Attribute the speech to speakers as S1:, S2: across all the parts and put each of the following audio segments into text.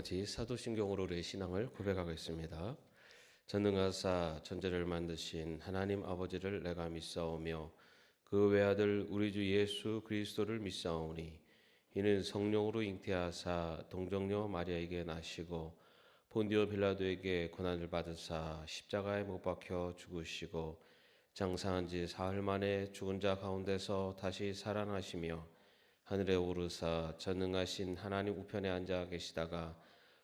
S1: 같이 사도신경으로 우리의 신앙을 고백하겠습니다. 전능하사 천지를 만드신 하나님 아버지를 내가 믿사오며 그 외아들 우리 주 예수 그리스도를 믿사오니 이는 성령으로 잉태하사 동정녀 마리아에게 나시고 본디오 빌라도에게 고난을 받으사 십자가에 못 박혀 죽으시고 장사한 지 사흘 만에 죽은 자 가운데서 다시 살아나시며 하늘에 오르사 전능하신 하나님 우편에 앉아 계시다가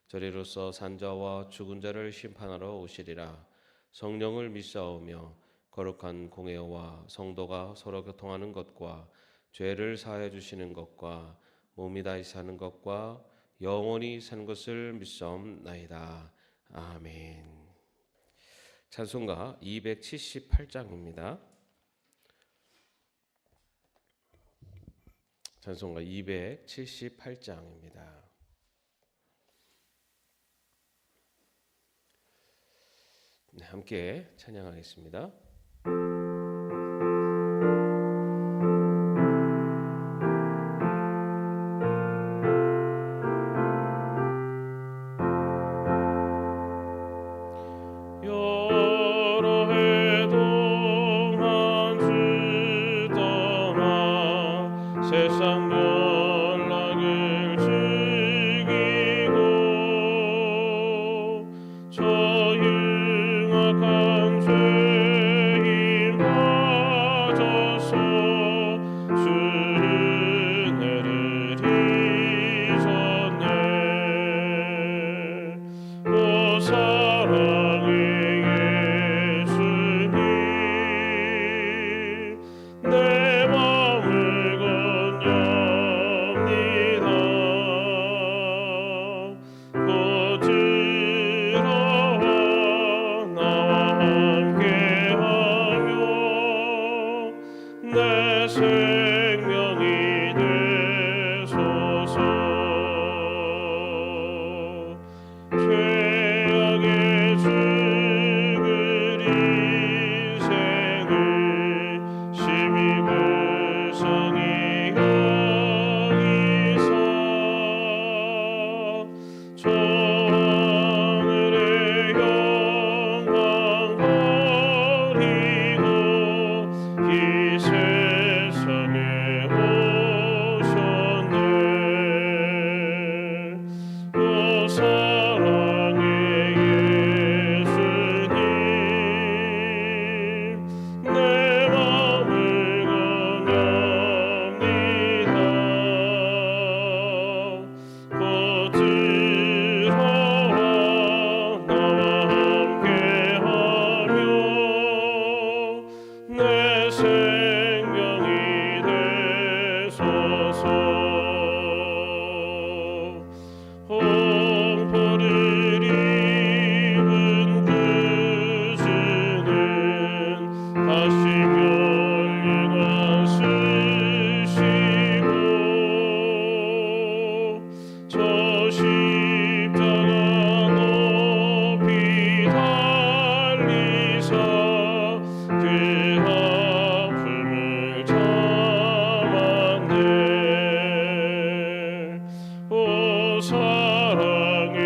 S1: 저리로서 산자와 죽은 자를 심판하러 오시리라. 성령을 믿사오며 거룩한 공회와 성도가 서로 교통하는 것과 죄를 사하여 주시는 것과 몸이 다시 사는 것과 영원히 사는 것을 믿사옵나이다. 아멘. 찬송가 278장입니다. 찬송가 278장입니다. 네, 함께 찬양하겠습니다.
S2: 여러 해 동안 주떠나 세상 연락을 즐기고 저 흉악한 죄에 빠져서 주 은혜를 잊었네. 오 사랑의 예수님, 내 마음을 건엽니다. 곧 들어와 나와 함께하며 내 생명이 되소서. 죄악의 죽을 인생을 심히 불쌍히 여기사 저 하늘의 영광 버리고 이 세상에 오셨네. 오 사랑의 예수님, 내 마음을 건엽니다. 곧 들어와 나와 함께하며 내 생명이 되소서. 홍포를 입은 그 주는 다시 멸류관 쓰시고 저 십자가 높이 달리사 그 아픔을 참았네. 오 사랑의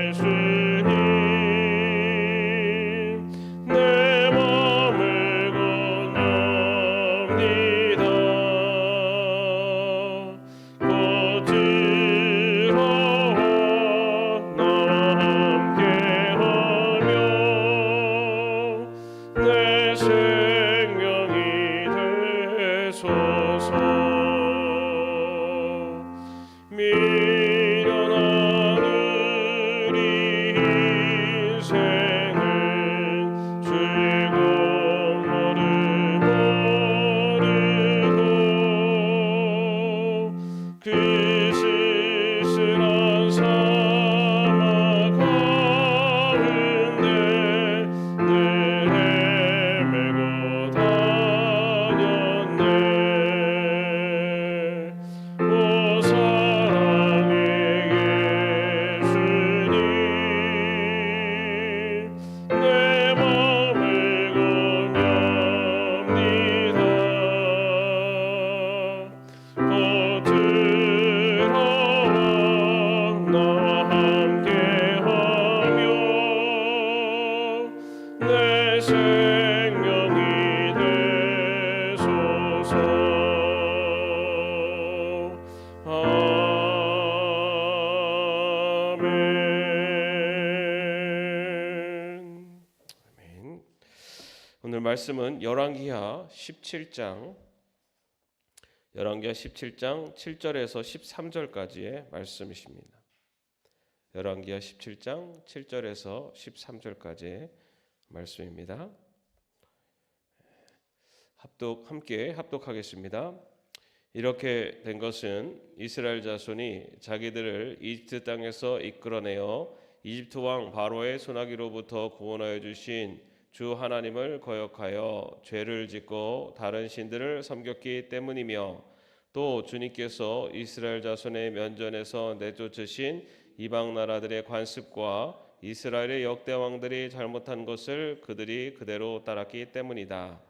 S2: 예수님, 내 마음을 건엽니다. 곧 들어와 나와 함께하며 내 생명이 되소서. 미련한 우리 인생은 주의 공로를 모르고 그 쓸쓸한 사막 가운데 늘 헤매고 다녔네. 오 사랑의 예수님, 생명이 되소서. 아멘.
S1: 아멘. 오늘 말씀은 열왕기하 17장 7절에서 13절까지의 말씀이십니다. 열왕기하 17장 7절에서 13절까지의 말씀입니다. 함께 합독하겠습니다. 이렇게 된 것은 이스라엘 자손이 자기들을 이집트 땅에서 이끌어내어 이집트 왕 바로의 손아귀로부터 구원하여 주신 주 하나님을 거역하여 죄를 짓고 다른 신들을 섬겼기 때문이며, 또 주님께서 이스라엘 자손의 면전에서 내쫓으신 이방 나라들의 관습과 이스라엘의 역대 왕들이 잘못한 것을 그들이 그대로 따랐기 때문이다.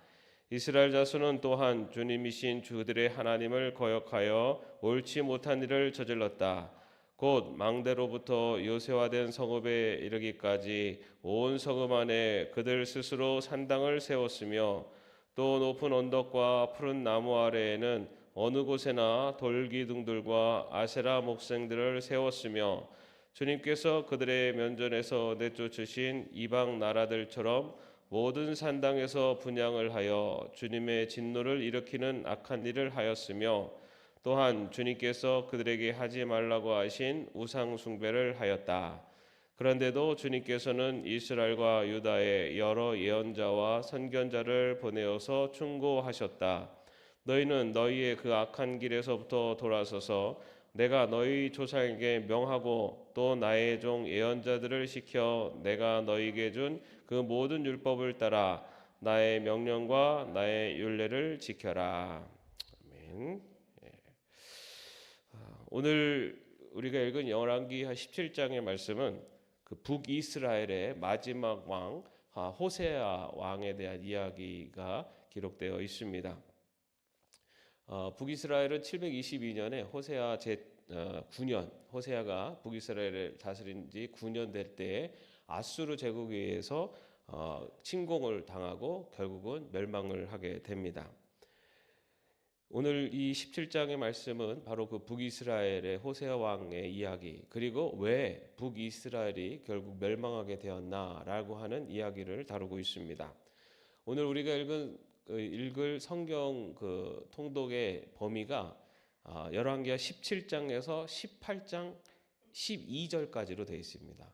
S1: 이스라엘 자손은 또한 주님이신 주들의 하나님을 거역하여 옳지 못한 일을 저질렀다. 곧 망대로부터 요새화된 성읍에 이르기까지 온 성읍 안에 그들 스스로 산당을 세웠으며, 또 높은 언덕과 푸른 나무 아래에는 어느 곳에나 돌기둥들과 아세라 목생들을 세웠으며, 주님께서 그들의 면전에서 내쫓으신 이방 나라들처럼 모든 산당에서 분향을 하여 주님의 진노를 일으키는 악한 일을 하였으며, 또한 주님께서 그들에게 하지 말라고 하신 우상 숭배를 하였다. 그런데도 주님께서는 이스라엘과 유다의 여러 예언자와 선견자를 보내어서 충고하셨다. 너희는 너희의 그 악한 길에서부터 돌아서서 내가 너희 조상에게 명하고 또 나의 종 예언자들을 시켜 내가 너희에게 준 그 모든 율법을 따라 나의 명령과 나의 율례를 지켜라. 아멘. 오늘 우리가 읽은 열왕기하 17장의 말씀은 그 북이스라엘의 마지막 왕 호세아 왕에 대한 이야기가 기록되어 있습니다. 북이스라엘은 722년에 호세아 제9년, 호세아가 북이스라엘을 다스린 지 9년 될 때에 아수르 제국에 의해서 침공을 당하고 결국은 멸망을 하게 됩니다. 오늘 이 17장의 말씀은 바로 그 북이스라엘의 호세아 왕의 이야기, 그리고 왜 북이스라엘이 결국 멸망하게 되었나라고 하는 이야기를 다루고 있습니다. 오늘 우리가 읽을 성경 그 통독의 범위가 열왕기하 17장에서 18장 12절까지로 되어 있습니다.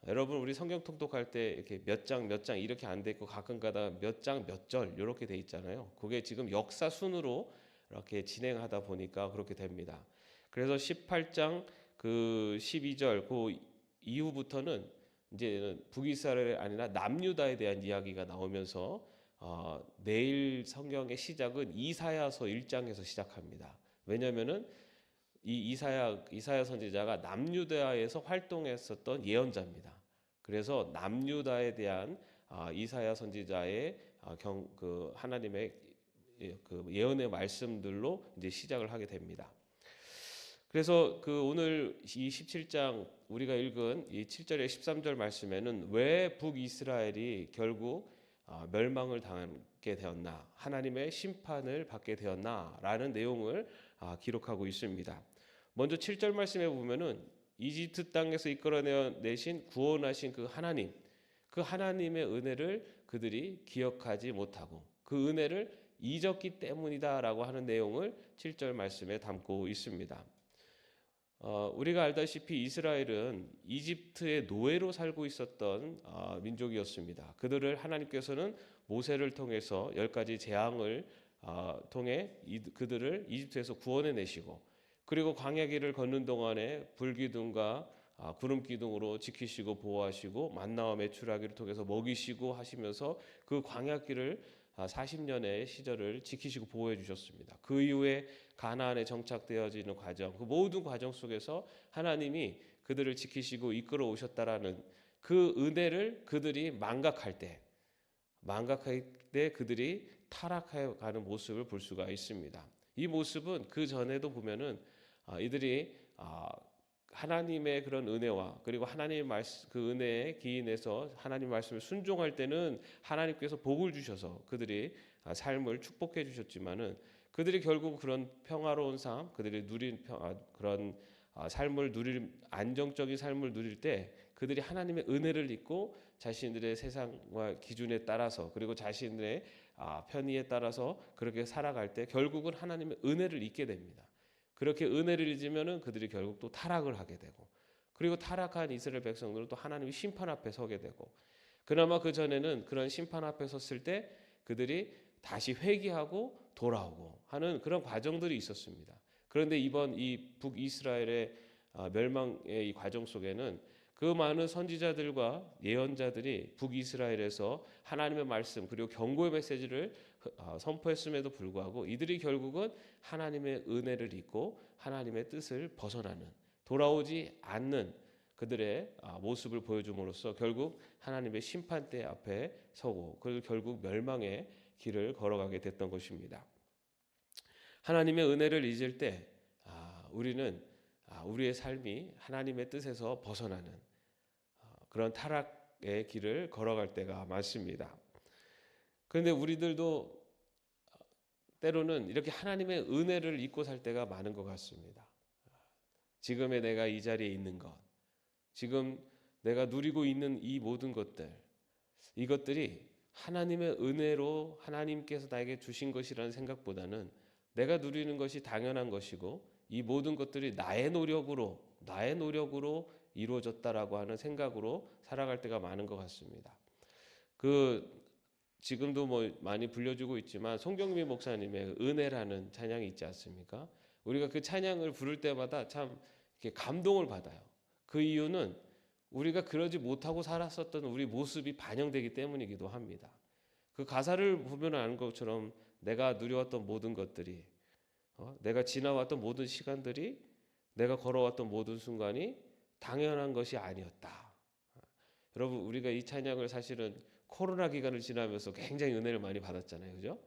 S1: 여러분, 우리 성경 통독할 때 이렇게 몇 장 이렇게 안 돼 있고 가끔가다 몇 장 몇 절 이렇게 돼 있잖아요. 그게 지금 역사 순으로 이렇게 진행하다 보니까 그렇게 됩니다. 그래서 18장 그 12절 그 이후부터는 이제 북이스라엘이 아니라 남유다에 대한 이야기가 나오면서 내일 성경의 시작은 이사야서 1장에서 시작합니다. 왜냐하면은 이 이사야 선지자가 남유다에서 활동했었던 예언자입니다. 그래서 남유다에 대한 이사야 선지자의 그 하나님의 그 예언의 말씀들로 이제 시작을 하게 됩니다. 그래서 그 오늘 이 17장 우리가 읽은 이 7절에 13절 말씀에는 왜 북이스라엘이 결국 멸망을 당하게 되었나, 하나님의 심판을 받게 되었나라는 내용을 기록하고 있습니다. 먼저 7절 말씀에 보면은 이집트 땅에서 이끌어내신 구원하신 그 하나님의 은혜를 그들이 기억하지 못하고 그 은혜를 잊었기 때문이다라고 하는 내용을 7절 말씀에 담고 있습니다. 우리가 알다시피 이스라엘은 이집트의 노예로 살고 있었던 민족이었습니다. 그들을 하나님께서는 모세를 통해서 10가지 재앙을 통해 그들을 이집트에서 구원해내시고, 그리고 광야길을 걷는 동안에 불기둥과 구름기둥으로 지키시고 보호하시고 만나와 메추라기를 통해서 먹이시고 하시면서 그 광야길을 40년의 시절을 지키시고 보호해 주셨습니다. 그 이후에 가나안에 정착되어지는 과정, 그 모든 과정 속에서 하나님이 그들을 지키시고 이끌어 오셨다라는 그 은혜를 그들이 망각할 때 그들이 타락해 가는 모습을 볼 수가 있습니다. 이 모습은 그 전에도 보면은 이들이 하나님의 그런 은혜와 그리고 하나님의 말씀, 그 은혜에 기인해서 하나님 말씀을 순종할 때는 하나님께서 복을 주셔서 그들이 삶을 축복해 주셨지만은 그들이 결국 그런 평화로운 삶, 그들이 누린 그런 삶을 누릴 안정적인 삶을 누릴 때 그들이 하나님의 은혜를 잊고 자신들의 세상과 기준에 따라서 그리고 자신들의 편의에 따라서 그렇게 살아갈 때 결국은 하나님의 은혜를 잊게 됩니다. 그렇게 은혜를 잊으면은 그들이 결국 또 타락을 하게 되고 그리고 타락한 이스라엘 백성들은 또 하나님의 심판 앞에 서게 되고 그나마 그 전에는 그런 심판 앞에 섰을 때 그들이 다시 회개하고 돌아오고 하는 그런 과정들이 있었습니다. 그런데 이번 이 북이스라엘의 멸망의 이 과정 속에는 그 많은 선지자들과 예언자들이 북이스라엘에서 하나님의 말씀 그리고 경고의 메시지를 선포했음에도 불구하고 이들이 결국은 하나님의 은혜를 잊고 하나님의 뜻을 벗어나는 돌아오지 않는 그들의 모습을 보여줌으로써 결국 하나님의 심판대 앞에 서고 그리고 결국 멸망의 길을 걸어가게 됐던 것입니다. 하나님의 은혜를 잊을 때 우리는 우리의 삶이 하나님의 뜻에서 벗어나는 그런 타락의 길을 걸어갈 때가 많습니다. 그런데 우리들도 때로는 이렇게 하나님의 은혜를 잊고 살 때가 많은 것 같습니다. 지금의 내가 이 자리에 있는 것, 지금 내가 누리고 있는 이 모든 것들, 이것들이 하나님의 은혜로 하나님께서 나에게 주신 것이라는 생각보다는 내가 누리는 것이 당연한 것이고 이 모든 것들이 나의 노력으로 이루어졌다라고 하는 생각으로 살아갈 때가 많은 것 같습니다. 지금도 뭐 많이 불려주고 있지만 송경미 목사님의 은혜라는 찬양이 있지 않습니까? 우리가 그 찬양을 부를 때마다 참 이렇게 감동을 받아요. 그 이유는 우리가 그러지 못하고 살았었던 우리 모습이 반영되기 때문이기도 합니다. 그 가사를 보면 아는 것처럼 내가 누려왔던 모든 것들이 내가 지나왔던 모든 시간들이 내가 걸어왔던 모든 순간이 당연한 것이 아니었다. 여러분 우리가 이 찬양을 사실은 코로나 기간을 지나면서 굉장히 은혜를 많이 받았잖아요. 그죠?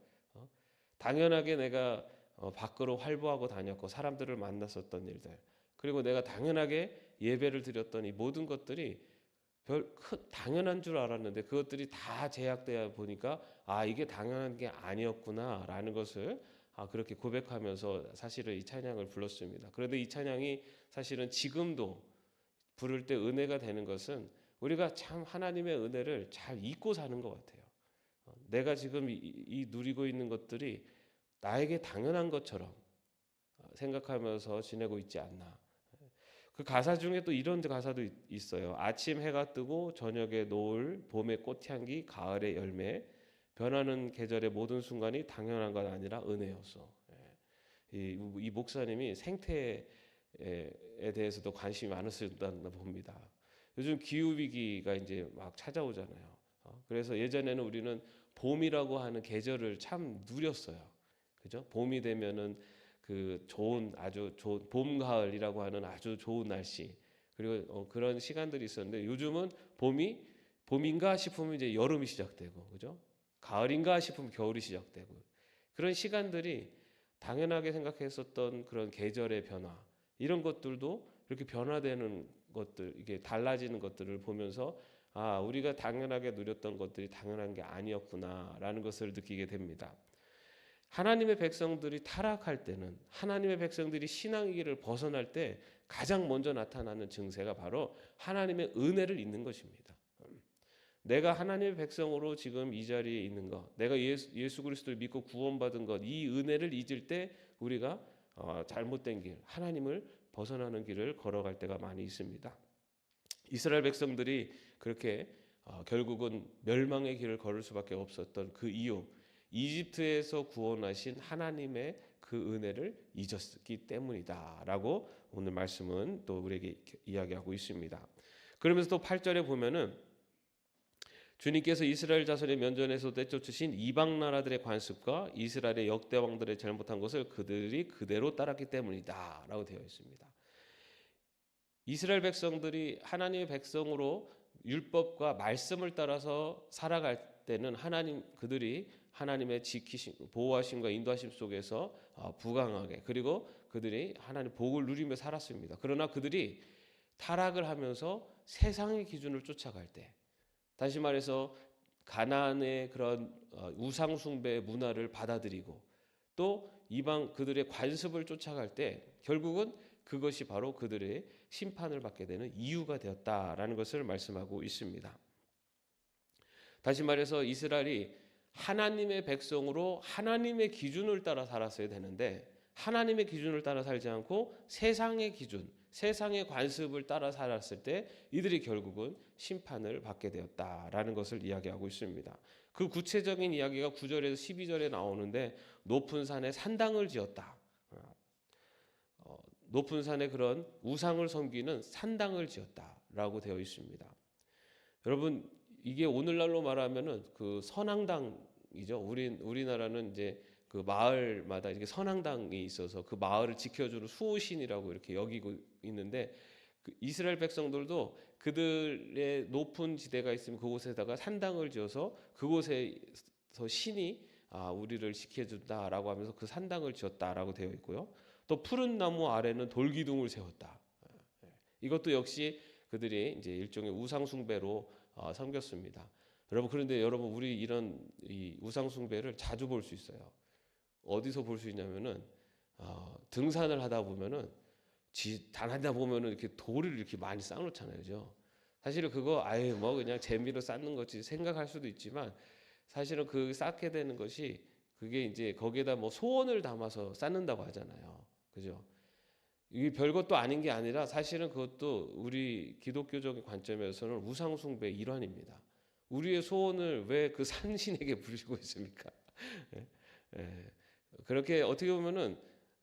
S1: 당연하게 내가 밖으로 활보하고 다녔고 사람들을 만났었던 일들 그리고 내가 당연하게 예배를 드렸던 이 모든 것들이 당연한 줄 알았는데 그것들이 다 제약되어 보니까 이게 당연한 게 아니었구나라는 것을 그렇게 고백하면서 사실은 이 찬양을 불렀습니다. 그런데 이 찬양이 사실은 지금도 부를 때 은혜가 되는 것은 우리가 참 하나님의 은혜를 잘 잊고 사는 것 같아요. 내가 지금 이 누리고 있는 것들이 나에게 당연한 것처럼 생각하면서 지내고 있지 않나. 그 가사 중에 또 이런 가사도 있어요. 아침 해가 뜨고 저녁에 노을, 봄의 꽃향기, 가을의 열매, 변하는 계절의 모든 순간이 당연한 건 아니라 은혜였어. 이 목사님이 생태에 대해서도 관심이 많으시다고 봅니다. 요즘 기후 위기가 이제 막 찾아오잖아요. 그래서 예전에는 우리는 봄이라고 하는 계절을 참 누렸어요. 그죠? 봄이 되면은 그 아주 좋은 봄 가을이라고 하는 아주 좋은 날씨 그리고 그런 시간들이 있었는데 요즘은 봄인가 싶으면 이제 여름이 시작되고 그죠? 가을인가 싶으면 겨울이 시작되고 그런 시간들이 당연하게 생각했었던 그런 계절의 변화 이런 것들도 이렇게 변화되는 것들 이게 달라지는 것들을 보면서 우리가 당연하게 누렸던 것들이 당연한 게 아니었구나라는 것을 느끼게 됩니다. 하나님의 백성들이 타락할 때는 하나님의 백성들이 신앙의 길을 벗어날 때 가장 먼저 나타나는 증세가 바로 하나님의 은혜를 잊는 것입니다. 내가 하나님의 백성으로 지금 이 자리에 있는 것, 내가 예수 그리스도를 믿고 구원받은 것, 이 은혜를 잊을 때 우리가 잘못된 길, 하나님을 벗어나는 길을 걸어갈 때가 많이 있습니다. 이스라엘 백성들이 그렇게 결국은 멸망의 길을 걸을 수밖에 없었던 그 이유, 이집트에서 구원하신 하나님의 그 은혜를 잊었기 때문이다라고 오늘 말씀은 또 우리에게 이야기하고 있습니다. 그러면서 또 8절에 보면은 주님께서 이스라엘 자손의 면전에서 내쫓으신 이방 나라들의 관습과 이스라엘의 역대 왕들의 잘못한 것을 그들이 그대로 따랐기 때문이다라고 되어 있습니다. 이스라엘 백성들이 하나님의 백성으로 율법과 말씀을 따라서 살아갈 때는 그들이 하나님의 지키심, 보호하심과 인도하심 속에서 부강하게 그리고 그들이 하나님 복을 누리며 살았습니다. 그러나 그들이 타락을 하면서 세상의 기준을 쫓아갈 때, 다시 말해서 가나안의 그런 우상 숭배 문화를 받아들이고 또 이방 그들의 관습을 쫓아갈 때 결국은 그것이 바로 그들의 심판을 받게 되는 이유가 되었다라는 것을 말씀하고 있습니다. 다시 말해서 이스라엘이 하나님의 백성으로 하나님의 기준을 따라 살았어야 되는데 하나님의 기준을 따라 살지 않고 세상의 기준, 세상의 관습을 따라 살았을 때 이들이 결국은 심판을 받게 되었다라는 것을 이야기하고 있습니다. 그 구체적인 이야기가 9절에서 12절에 나오는데 높은 산에 산당을 지었다. 높은 산에 그런 우상을 섬기는 산당을 지었다라고 되어 있습니다. 여러분 이게 오늘날로 말하면은 그 선앙당이죠. 우리나라는 이제 그 마을마다 이렇게 선앙당이 있어서 그 마을을 지켜주는 수호신이라고 이렇게 여기고 있는데 그 이스라엘 백성들도 그들의 높은 지대가 있으면 그곳에다가 산당을 지어서 그곳에서 신이 우리를 지켜준다라고 하면서 그 산당을 지었다라고 되어 있고요. 또 푸른 나무 아래는 돌기둥을 세웠다. 이것도 역시 그들이 이제 일종의 우상 숭배로 섬겼습니다. 여러분 그런데 여러분 우리 이런 이 우상 숭배를 자주 볼 수 있어요. 어디서 볼 수 있냐면은 등산을 하다 보면은 단하다 보면은 이렇게 돌을 이렇게 많이 쌓아놓잖아요, 그죠? 사실은 그거 아예 뭐 그냥 재미로 쌓는 거지 생각할 수도 있지만 사실은 그 쌓게 되는 것이 그게 이제 거기에다 뭐 소원을 담아서 쌓는다고 하잖아요, 그죠? 이게 별것도 아닌 게 아니라 사실은 그것도 우리 기독교적인 관점에서는 우상 숭배의 일환입니다. 우리의 소원을 왜 그 산신에게 부리고 있습니까? 예? 예. 그렇게 어떻게 보면은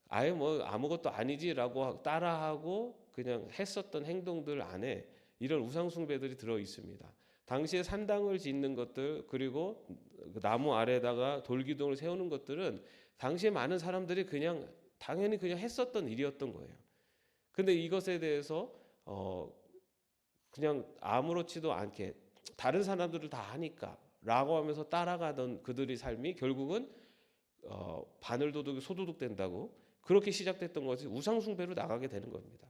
S1: 아예 뭐 아무것도 아니지라고 따라하고 그냥 했었던 행동들 안에 이런 우상 숭배들이 들어 있습니다. 당시에 산당을 짓는 것들 그리고 나무 아래다가 돌기둥을 세우는 것들은 당시에 많은 사람들이 그냥 당연히 그냥 했었던 일이었던 거예요. 근데 이것에 대해서 그냥 아무렇지도 않게 다른 사람들을 다 하니까라고 하면서 따라가던 그들의 삶이 결국은 바늘도둑이 소도둑 된다고 그렇게 시작됐던 것이 우상숭배로 나가게 되는 겁니다.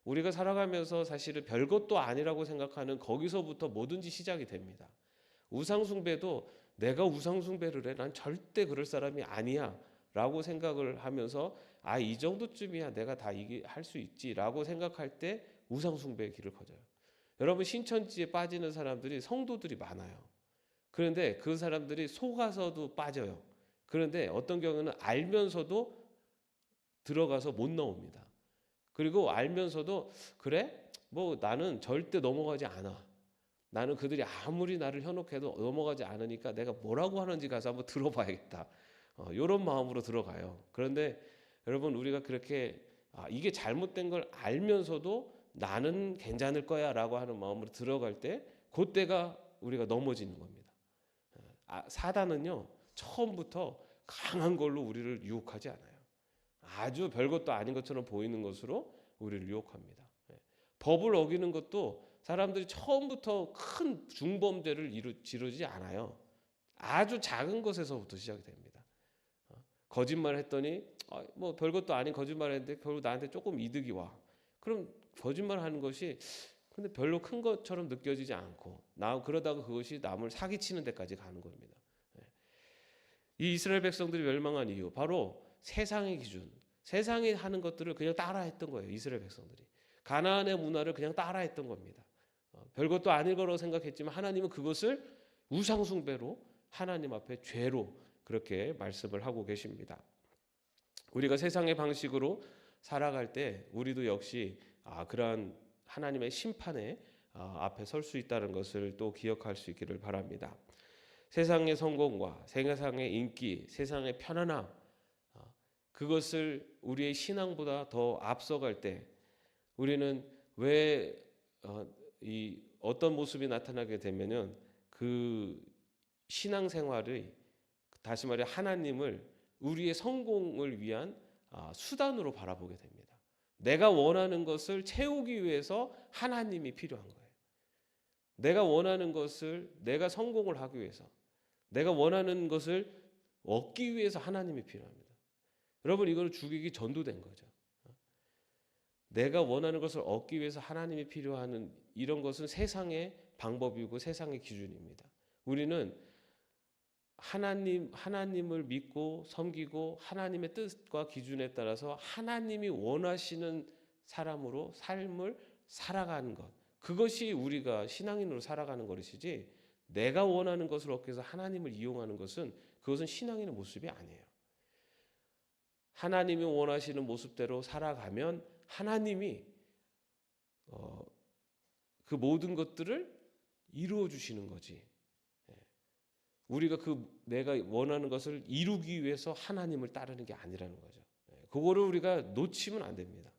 S1: 우리가 살아가면서 사실은 별것도 아니라고 생각하는 거기서부터 뭐든지 시작이 됩니다. 우상숭배도 내가 우상숭배를 해? 난 절대 그럴 사람이 아니야 라고 생각을 하면서 이 정도쯤이야 내가 다 이게 할 수 있지라고 생각할 때 우상숭배의 길을 거져요. 여러분 신천지에 빠지는 사람들이 성도들이 많아요. 그런데 그 사람들이 속아서도 빠져요. 그런데 어떤 경우는 알면서도 들어가서 못 나옵니다. 그리고 알면서도 그래? 뭐 나는 절대 넘어가지 않아. 나는 그들이 아무리 나를 현혹해도 넘어가지 않으니까 내가 뭐라고 하는지 가서 한번 들어봐야겠다. 이런 마음으로 들어가요. 그런데 여러분 우리가 그렇게 이게 잘못된 걸 알면서도 나는 괜찮을 거야 라고 하는 마음으로 들어갈 때 그때가 우리가 넘어지는 겁니다. 사단은요 처음부터 강한 걸로 우리를 유혹하지 않아요. 아주 별것도 아닌 것처럼 보이는 것으로 우리를 유혹합니다. 법을 어기는 것도 사람들이 처음부터 큰 중범죄를 지르지 않아요. 아주 작은 것에서부터 시작이 됩니다. 거짓말 했더니 뭐 별것도 아닌 거짓말 했는데 결국 나한테 조금 이득이 와. 그럼 거짓말 하는 것이 근데 별로 큰 것처럼 느껴지지 않고 그러다가 그것이 남을 사기치는 데까지 가는 겁니다. 이 이스라엘 백성들이 멸망한 이유 바로 세상의 기준, 세상이 하는 것들을 그냥 따라했던 거예요. 이스라엘 백성들이 가나안의 문화를 그냥 따라했던 겁니다. 별것도 아닐 거라고 생각했지만 하나님은 그것을 우상숭배로 하나님 앞에 죄로 그렇게 말씀을 하고 계십니다. 우리가 세상의 방식으로 살아갈 때 우리도 역시 그러한 하나님의 심판에 앞에 설 수 있다는 것을 또 기억할 수 있기를 바랍니다. 세상의 성공과 세상의 인기, 세상의 편안함 그것을 우리의 신앙보다 더 앞서갈 때 우리는 왜 어떤 모습이 나타나게 되면은 그 신앙생활의 다시 말해 하나님을 우리의 성공을 위한 수단으로 바라보게 됩니다. 내가 원하는 것을 채우기 위해서 하나님이 필요한 거예요. 내가 원하는 것을 내가 성공을 하기 위해서 내가 원하는 것을 얻기 위해서 하나님이 필요합니다. 여러분 이거는 죽이기 전도된 거죠. 내가 원하는 것을 얻기 위해서 하나님이 필요하는 이런 것은 세상의 방법이고 세상의 기준입니다. 우리는 하나님을 믿고 섬기고 하나님의 뜻과 기준에 따라서 하나님이 원하시는 사람으로 삶을 살아가는 것. 그것이 우리가 신앙인으로 살아가는 것이지 내가 원하는 것을 얻기 위해서 하나님을 이용하는 것은 그것은 신앙인의 모습이 아니에요. 하나님이 원하시는 모습대로 살아가면 하나님이 그 모든 것들을 이루어 주시는 거지. 우리가 내가 원하는 것을 이루기 위해서 하나님을 따르는 게 아니라는 거죠. 그거를 우리가 놓치면 안 됩니다.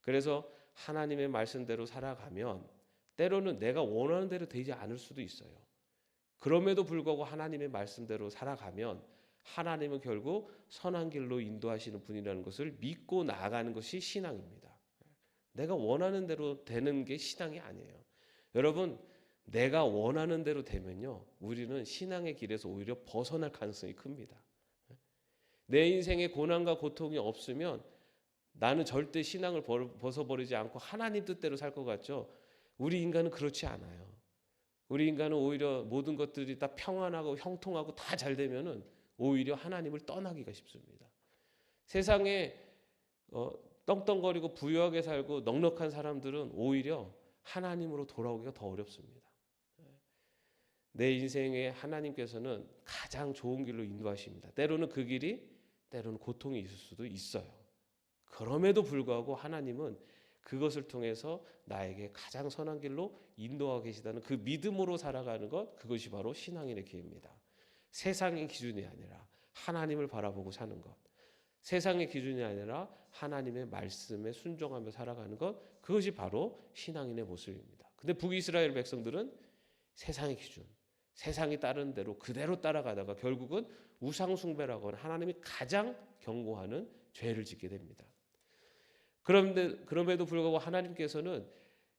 S1: 그래서 하나님의 말씀대로 살아가면 때로는 내가 원하는 대로 되지 않을 수도 있어요. 그럼에도 불구하고 하나님의 말씀대로 살아가면 하나님은 결국 선한 길로 인도하시는 분이라는 것을 믿고 나아가는 것이 신앙입니다. 내가 원하는 대로 되는 게 신앙이 아니에요. 여러분, 내가 원하는 대로 되면요, 우리는 신앙의 길에서 오히려 벗어날 가능성이 큽니다. 내 인생에 고난과 고통이 없으면 나는 절대 신앙을 벗어버리지 않고 하나님 뜻대로 살 것 같죠? 우리 인간은 그렇지 않아요. 우리 인간은 오히려 모든 것들이 다 평안하고 형통하고 다 잘 되면은 오히려 하나님을 떠나기가 쉽습니다. 세상에 떵떵거리고 부유하게 살고 넉넉한 사람들은 오히려 하나님으로 돌아오기가 더 어렵습니다. 내 인생에 하나님께서는 가장 좋은 길로 인도하십니다. 때로는 그 길이 때로는 고통이 있을 수도 있어요. 그럼에도 불구하고 하나님은 그것을 통해서 나에게 가장 선한 길로 인도하고 계시다는 그 믿음으로 살아가는 것, 그것이 바로 신앙인의 길입니다. 세상의 기준이 아니라 하나님을 바라보고 사는 것, 세상의 기준이 아니라 하나님의 말씀에 순종하며 살아가는 것, 그것이 바로 신앙인의 모습입니다. 근데 북이스라엘 백성들은 세상의 기준, 세상이 따르는 대로 그대로 따라가다가 결국은 우상숭배라고 하는 하나님이 가장 경고하는 죄를 짓게 됩니다. 그럼에도 불구하고 하나님께서는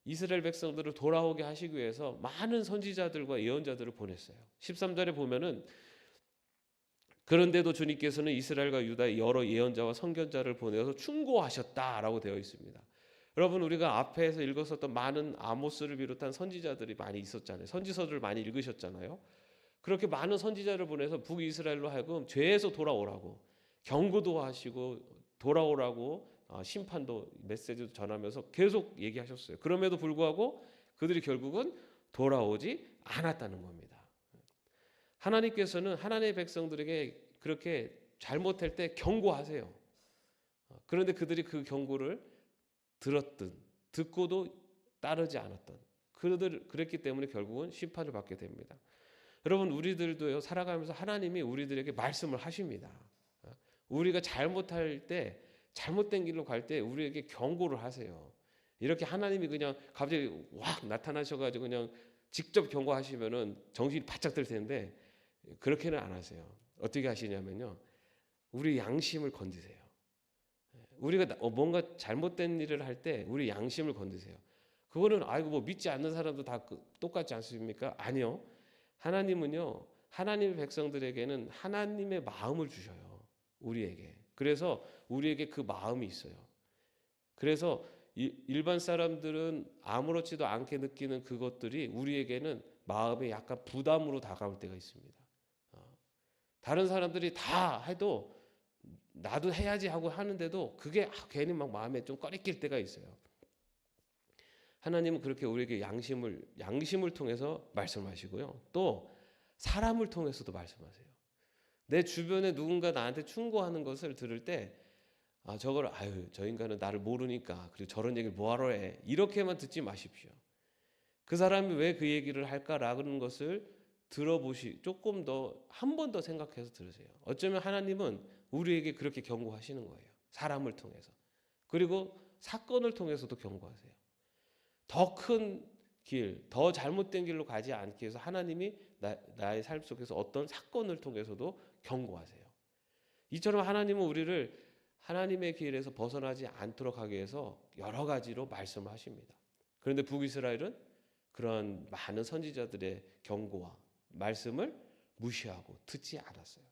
S1: 이스라엘 백성들을 돌아오게 하시기 위해서 많은 선지자들과 예언자들을 보냈어요. 13절에 보면은 그런데도 주님께서는 이스라엘과 유다의 여러 예언자와 선견자를 보내서 충고하셨다라고 되어 있습니다. 여러분, 우리가 앞에서 읽었었던 많은 아모스를 비롯한 선지자들이 많이 있었잖아요. 선지서들을 많이 읽으셨잖아요. 그렇게 많은 선지자를 보내서 북이스라엘로 하여금 죄에서 돌아오라고 경고도 하시고 돌아오라고 심판도 메시지도 전하면서 계속 얘기하셨어요. 그럼에도 불구하고 그들이 결국은 돌아오지 않았다는 겁니다. 하나님께서는 하나님의 백성들에게 그렇게 잘못할 때 경고하세요. 그런데 그들이 그 경고를 들었든 듣고도 따르지 않았던 그랬기 때문에 결국은 심판을 받게 됩니다. 여러분, 우리들도요, 살아가면서 하나님이 우리들에게 말씀을 하십니다. 우리가 잘못할 때, 잘못된 길로 갈 때 우리에게 경고를 하세요. 이렇게 하나님이 그냥 갑자기 확 나타나셔가지고 그냥 직접 경고하시면은 정신이 바짝 들 텐데 그렇게는 안 하세요. 어떻게 하시냐면요, 우리 양심을 건드세요. 우리가 뭔가 잘못된 일을 할 때 우리 양심을 건드세요. 그거는 아이고 뭐 믿지 않는 사람도 다 똑같지 않습니까? 아니요. 하나님은요, 하나님의 백성들에게는 하나님의 마음을 주셔요. 우리에게. 그래서 우리에게 그 마음이 있어요. 그래서 일반 사람들은 아무렇지도 않게 느끼는 그것들이 우리에게는 마음에 약간 부담으로 다가올 때가 있습니다. 다른 사람들이 다 해도 나도 해야지 하고 하는데도 그게 괜히 막 마음에 좀 꺼리낄 때가 있어요. 하나님은 그렇게 우리에게 양심을 통해서 말씀하시고요. 또 사람을 통해서도 말씀하세요. 내 주변에 누군가 나한테 충고하는 것을 들을 때 저 인간은 나를 모르니까 그리고 저런 얘기를 뭐하러 해, 이렇게만 듣지 마십시오. 그 사람이 왜 그 얘기를 할까라는 것을 조금 더 한 번 더 생각해서 들으세요. 어쩌면 하나님은 우리에게 그렇게 경고하시는 거예요. 사람을 통해서. 그리고 사건을 통해서도 경고하세요. 더 큰 길, 더 잘못된 길로 가지 않기 위해서 하나님이 나의 삶 속에서 어떤 사건을 통해서도 경고하세요. 이처럼 하나님은 우리를 하나님의 길에서 벗어나지 않도록 하기 위해서 여러 가지로 말씀을 하십니다. 그런데 북이스라엘은 그런 많은 선지자들의 경고와 말씀을 무시하고 듣지 않았어요.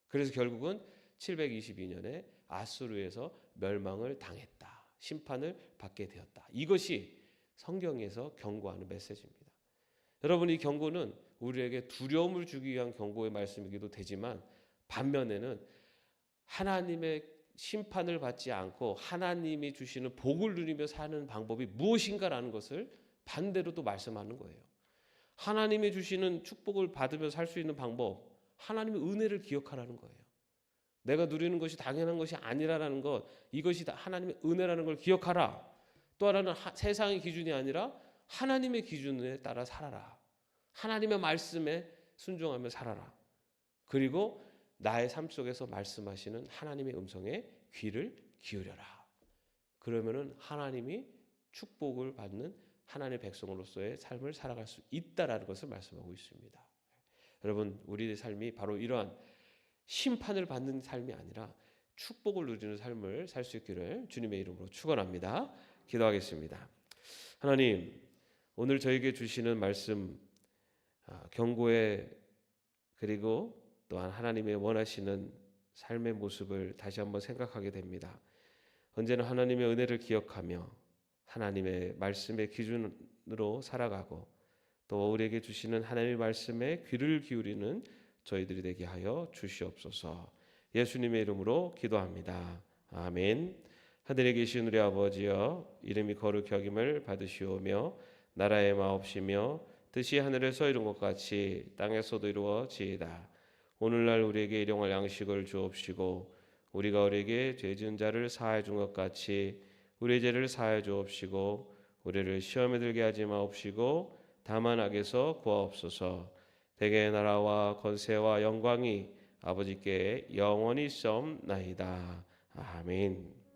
S1: 그래서 결국은 722년에 아수르에서 멸망을 당했다. 심판을 받게 되었다. 이것이 성경에서 경고하는 메시지입니다. 여러분, 이 경고는 우리에게 두려움을 주기 위한 경고의 말씀이기도 되지만 반면에는 하나님의 심판을 받지 않고 하나님이 주시는 복을 누리며 사는 방법이 무엇인가라는 것을 반대로 또 말씀하는 거예요. 하나님이 주시는 축복을 받으며 살 수 있는 방법, 하나님의 은혜를 기억하라는 거예요. 내가 누리는 것이 당연한 것이 아니라는 것, 이것이 다 하나님의 은혜라는 걸 기억하라. 또 하나는 세상의 기준이 아니라 하나님의 기준에 따라 살아라. 하나님의 말씀에 순종하며 살아라. 그리고 나의 삶 속에서 말씀하시는 하나님의 음성에 귀를 기울여라. 그러면은 하나님이 축복을 받는 하나님의 백성으로서의 삶을 살아갈 수 있다라는 것을 말씀하고 있습니다. 여러분, 우리의 삶이 바로 이러한 심판을 받는 삶이 아니라 축복을 누리는 삶을 살 수 있기를 주님의 이름으로 축원합니다. 기도하겠습니다. 하나님, 오늘 저에게 주시는 말씀, 경고에 그리고 또한 하나님의 원하시는 삶의 모습을 다시 한번 생각하게 됩니다. 언제나 하나님의 은혜를 기억하며 하나님의 말씀의 기준으로 살아가고 또 우리에게 주시는 하나님의 말씀에 귀를 기울이는 저희들이 되게 하여 주시옵소서. 예수님의 이름으로 기도합니다. 아멘. 하늘에 계신 우리 아버지여, 이름이 거룩히 여김을 받으시오며 나라의 마옵시며 뜻이 하늘에서 이룬 것 같이 땅에서도 이루어지이다. 오늘날 우리에게 일용할 양식을 주옵시고 우리가 우리에게 죄 지은 자를 사하여 준 것 같이 우리의 죄를 사하여 주옵시고 우리를 시험에 들게 하지 마옵시고 다만 악에서 구하옵소서. 대개의 나라와 권세와 영광이 아버지께 영원히 있사옵나이다. 아멘.